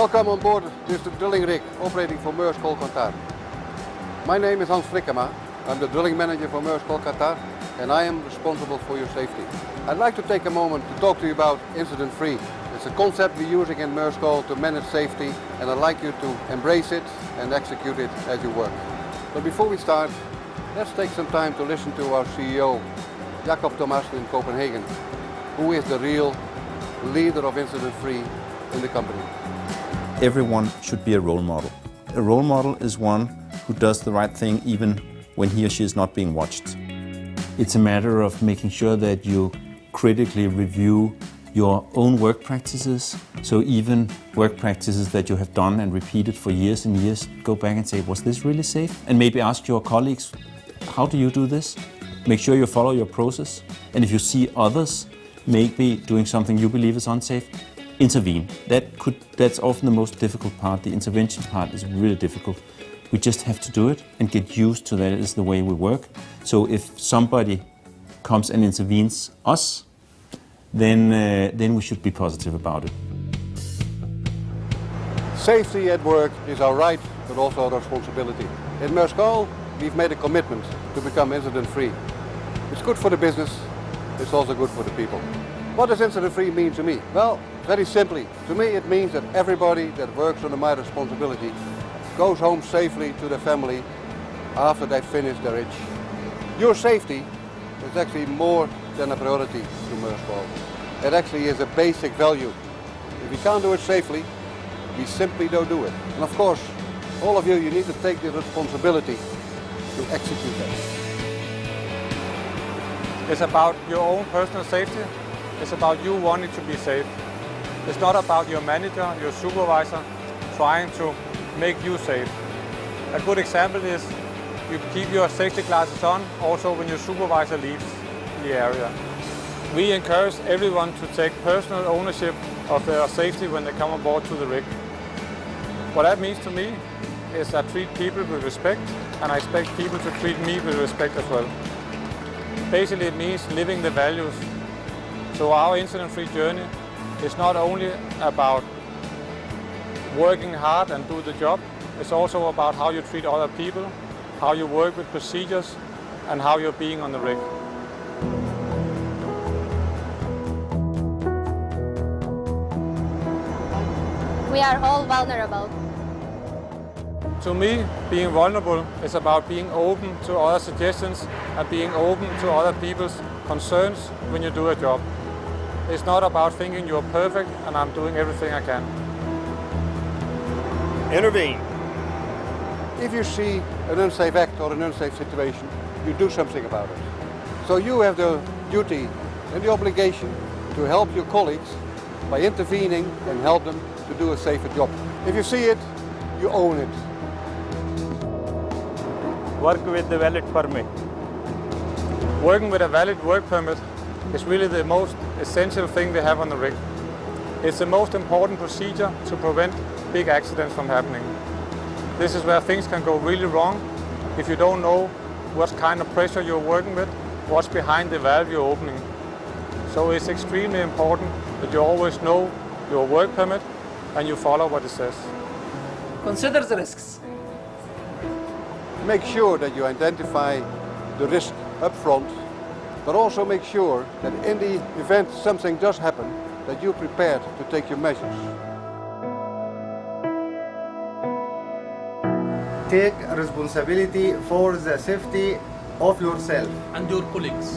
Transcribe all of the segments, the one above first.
Welcome on board this drilling rig operating for Maersk Oil Qatar. My name is Hans Flikkema. I'm the drilling manager for Maersk Oil Qatar and I am responsible for your safety. I'd like to take a moment to talk to you about incident-free. It's a concept we're using in Maersk Oil to manage safety and I'd like you to embrace it and execute it as you work. But before we start, let's take some time to listen to our CEO, Jacob Thomas in Copenhagen, who is the real leader of incident-free in the company. Everyone should be a role model. A role model is one who does the right thing even when he or she is not being watched. It's a matter of making sure that you critically review your own work practices. So even work practices that you have done and repeated for years and years, go back and say, was this really safe? And maybe ask your colleagues, how do you do this? Make sure you follow your process. And if you see others maybe doing something you believe is unsafe, intervene. That's often the most difficult part. The intervention part is really difficult. We just have to do it and get used to that is the way we work. So if somebody comes and intervenes us, then we should be positive about it. Safety at work is our right, but also our responsibility. In Maersk Oil, we've made a commitment to become incident-free. It's good for the business, it's also good for the people. What does incident-free mean to me? Well, very simply, to me it means that everybody that works under my responsibility goes home safely to their family after they've finished their itch. Your safety is actually more than a priority to Maersk Oil. It actually is a basic value. If we can't do it safely, we simply don't do it. And of course, all of you need to take the responsibility to execute that. It's about your own personal safety. It's about you wanting to be safe. It's not about your manager, your supervisor, trying to make you safe. A good example is you keep your safety glasses on also when your supervisor leaves the area. We encourage everyone to take personal ownership of their safety when they come aboard to the rig. What that means to me is I treat people with respect and I expect people to treat me with respect as well. Basically it means living the values. So our incident-free journey is not only about working hard and do the job, it's also about how you treat other people, how you work with procedures, and how you're being on the rig. We are all vulnerable. To me, being vulnerable is about being open to other suggestions and being open to other people's concerns when you do a job. It's not about thinking you're perfect and I'm doing everything I can. Intervene. If you see an unsafe act or an unsafe situation, you do something about it. So you have the duty and the obligation to help your colleagues by intervening and help them to do a safer job. If you see it, you own it. Work with the valid permit. Working with a valid work permit is really the most essential thing we have on the rig. It's the most important procedure to prevent big accidents from happening. This is where things can go really wrong if you don't know what kind of pressure you're working with, what's behind the valve you're opening. So it's extremely important that you always know your work permit and you follow what it says. Consider the risks. Make sure that you identify the risk up front, but also make sure that in the event something does happen, that you're prepared to take your measures. Take responsibility for the safety of yourself And your colleagues.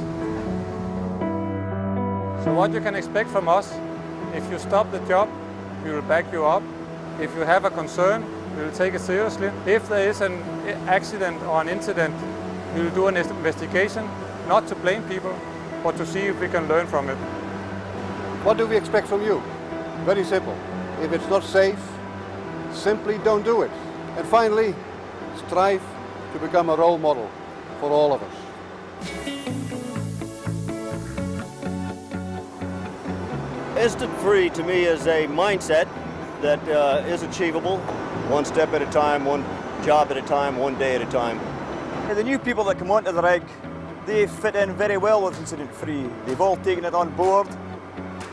So what you can expect from us, if you stop the job, we will back you up. If you have a concern, we will take it seriously. If there is an accident or an incident, we will do an investigation, not to blame people, but to see if we can learn from it. What do we expect from you? Very simple. If it's not safe, simply don't do it. And finally, strive to become a role model for all of us. Incident-free to me is a mindset that is achievable, one step at a time, one job at a time, one day at a time. The new people that come onto the rig, they fit in very well with incident-free. They've all taken it on board,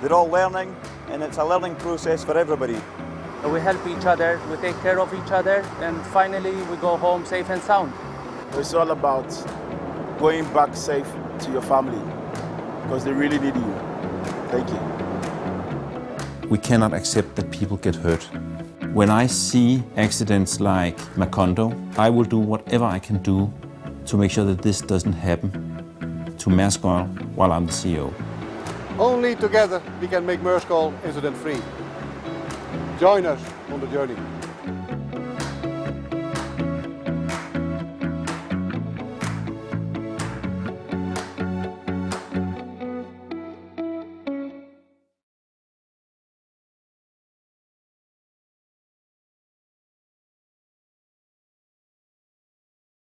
they're all learning, and it's a learning process for everybody. We help each other, we take care of each other, and finally we go home safe and sound. It's all about going back safe to your family because they really need you. Thank you. We cannot accept that people get hurt. When I see accidents like Macondo, I will do whatever I can do to make sure that this doesn't happen to Maersk Oil while I'm the CEO. Only together we can make Maersk Oil incident-free. Join us on the journey.